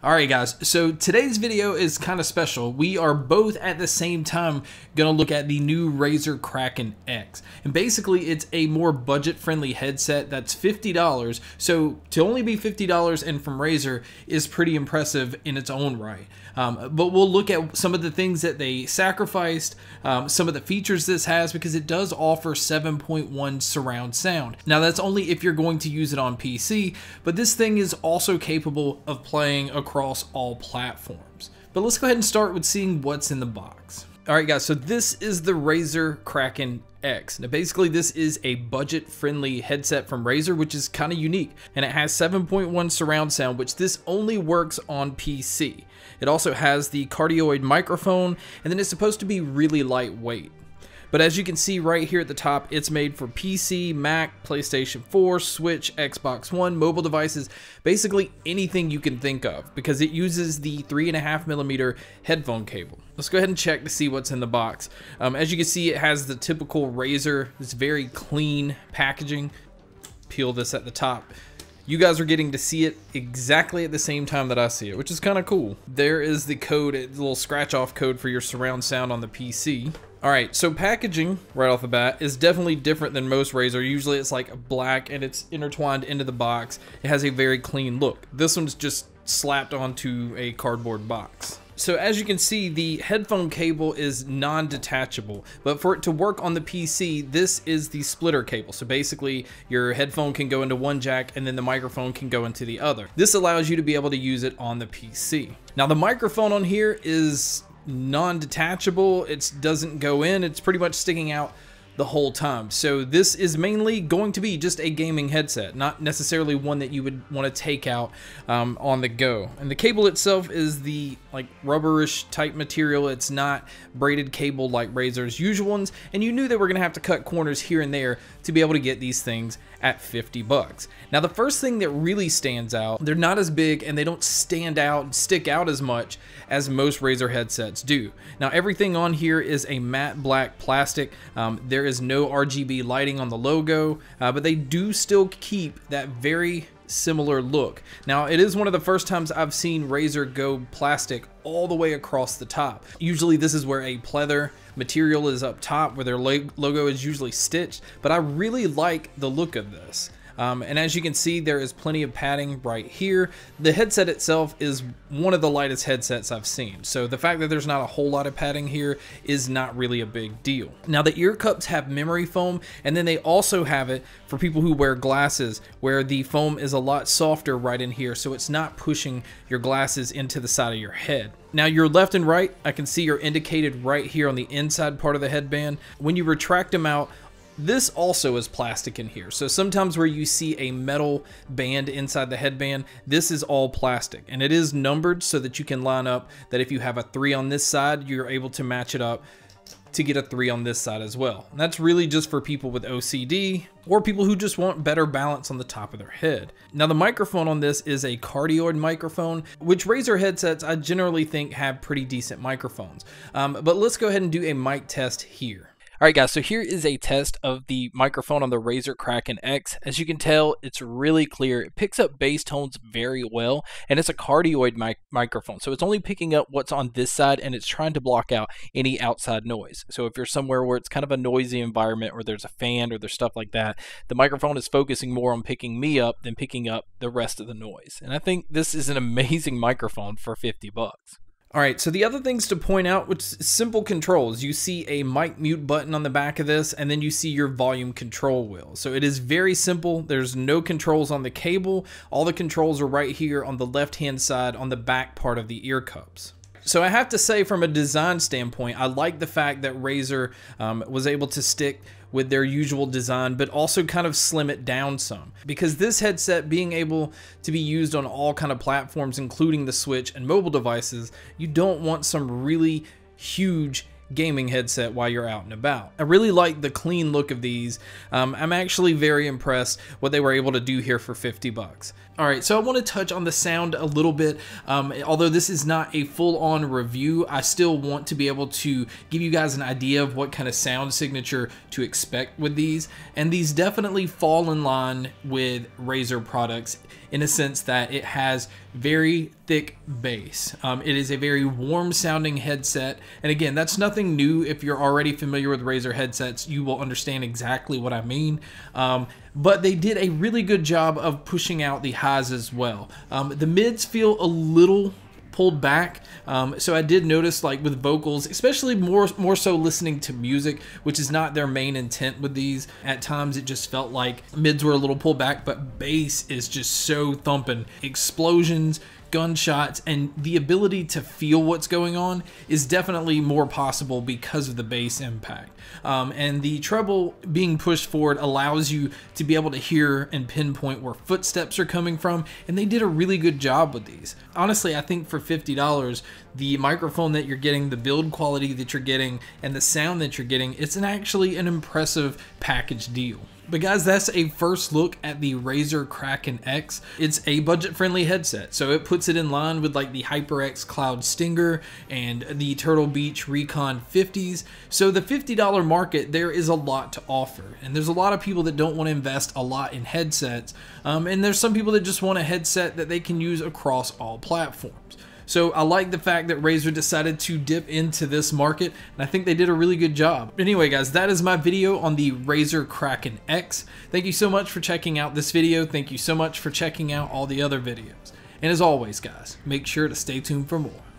Alright guys, so today's video is kind of special. We are both at the same time going to look at the new Razer Kraken X. And basically it's a more budget-friendly headset that's $50. So to only be $50 and from Razer is pretty impressive in its own right. But we'll look at some of the things that they sacrificed, some of the features this has, because it does offer 7.1 surround sound. Now that's only if you're going to use it on PC, but this thing is also capable of playing across all platforms. But let's go ahead and start with seeing what's in the box. Alright guys, so this is the Razer Kraken X. Now basically this is a budget-friendly headset from Razer, which is kind of unique, and it has 7.1 surround sound, which this only works on PC. It also has the cardioid microphone, and then it's supposed to be really lightweight. But as you can see right here at the top, it's made for PC, Mac, PlayStation 4, Switch, Xbox One, mobile devices, basically anything you can think of, because it uses the 3.5mm headphone cable. Let's go ahead and check to see what's in the box. As you can see, it has the typical Razer, this very clean packaging. Peel this at the top. You guys are getting to see it exactly at the same time that I see it, which is kind of cool. There is the code, a little scratch off code for your surround sound on the PC. Alright, so packaging right off the bat is definitely different than most Razer. Usually it's like black and it's intertwined into the box. It has a very clean look. This one's just slapped onto a cardboard box. So as you can see, the headphone cable is non-detachable, but for it to work on the PC, this is the splitter cable. So basically your headphone can go into one jack and then the microphone can go into the other. This allows you to be able to use it on the PC. Now the microphone on here is non-detachable. It doesn't go in, it's pretty much sticking out the whole time. So this is mainly going to be just a gaming headset, not necessarily one that you would want to take out on the go. And the cable itself is the like rubberish type material. It's not braided cable like Razer's usual ones, and you knew they were going to have to cut corners here and there to be able to get these things at $50. Now the first thing that really stands out, they're not as big and they don't stand out and stick out as much as most Razer headsets do. Now everything on here is a matte black plastic. There is no RGB lighting on the logo, but they do still keep that very similar look. Now it is one of the first times I've seen Razer go plastic all the way across the top. Usually this is where a pleather material is up top, where their logo is usually stitched, but I really like the look of this. And as you can see, there is plenty of padding right here. The headset itself is one of the lightest headsets I've seen, so the fact that there's not a whole lot of padding here is not really a big deal. Now the ear cups have memory foam, and then they also have it for people who wear glasses, where the foam is a lot softer right in here, so it's not pushing your glasses into the side of your head. Now your left and right, I can see, are indicated right here on the inside part of the headband. When you retract them out, this also is plastic in here. So sometimes where you see a metal band inside the headband, this is all plastic, and it is numbered so that you can line up that if you have a 3 on this side, you're able to match it up to get a 3 on this side as well. And that's really just for people with OCD or people who just want better balance on the top of their head. Now the microphone on this is a cardioid microphone, which Razer headsets I generally think have pretty decent microphones. But let's go ahead and do a mic test here. Alright guys, so here is a test of the microphone on the Razer Kraken X. As you can tell, it's really clear. It picks up bass tones very well, and it's a cardioid microphone. So it's only picking up what's on this side, and it's trying to block out any outside noise. So if you're somewhere where it's kind of a noisy environment, or there's a fan, or there's stuff like that, the microphone is focusing more on picking me up than picking up the rest of the noise. And I think this is an amazing microphone for $50. Alright, so the other things to point out, which is simple controls. You see a mic mute button on the back of this, and then you see your volume control wheel. So it is very simple. There's no controls on the cable. All the controls are right here on the left-hand side on the back part of the ear cups. So I have to say, from a design standpoint, I like the fact that Razer was able to stick with their usual design, but also kind of slim it down some, because this headset being able to be used on all kind of platforms, including the Switch and mobile devices, you don't want some really huge gaming headset while you're out and about. I really like the clean look of these. I'm actually very impressed what they were able to do here for $50. Alright, so I want to touch on the sound a little bit. Although this is not a full-on review, I still want to be able to give you guys an idea of what kind of sound signature to expect with these. And these definitely fall in line with Razer products in a sense that it has very thick bass. It is a very warm sounding headset, and again, that's nothing new. If you're already familiar with Razer headsets, you will understand exactly what I mean. But they did a really good job of pushing out the highs as well. The mids feel a little pulled back, so I did notice, like with vocals, especially more so listening to music, which is not their main intent with these. At times it just felt like mids were a little pulled back, but bass is just so thumping. Explosions, gunshots, and the ability to feel what's going on is definitely more possible because of the bass impact. And the treble being pushed forward allows you to be able to hear and pinpoint where footsteps are coming from, and they did a really good job with these. Honestly, I think for $50, the microphone that you're getting, the build quality that you're getting, and the sound that you're getting, it's actually an impressive package deal. But guys, that's a first look at the Razer Kraken X. It's a budget-friendly headset, so it puts it in line with like the HyperX Cloud Stinger and the Turtle Beach Recon 50s. So the $50 market, there is a lot to offer, and there's a lot of people that don't want to invest a lot in headsets, and there's some people that just want a headset that they can use across all platforms. So I like the fact that Razer decided to dip into this market, and I think they did a really good job. Anyway guys, that is my video on the Razer Kraken X. Thank you so much for checking out this video. Thank you so much for checking out all the other videos. And as always guys, make sure to stay tuned for more.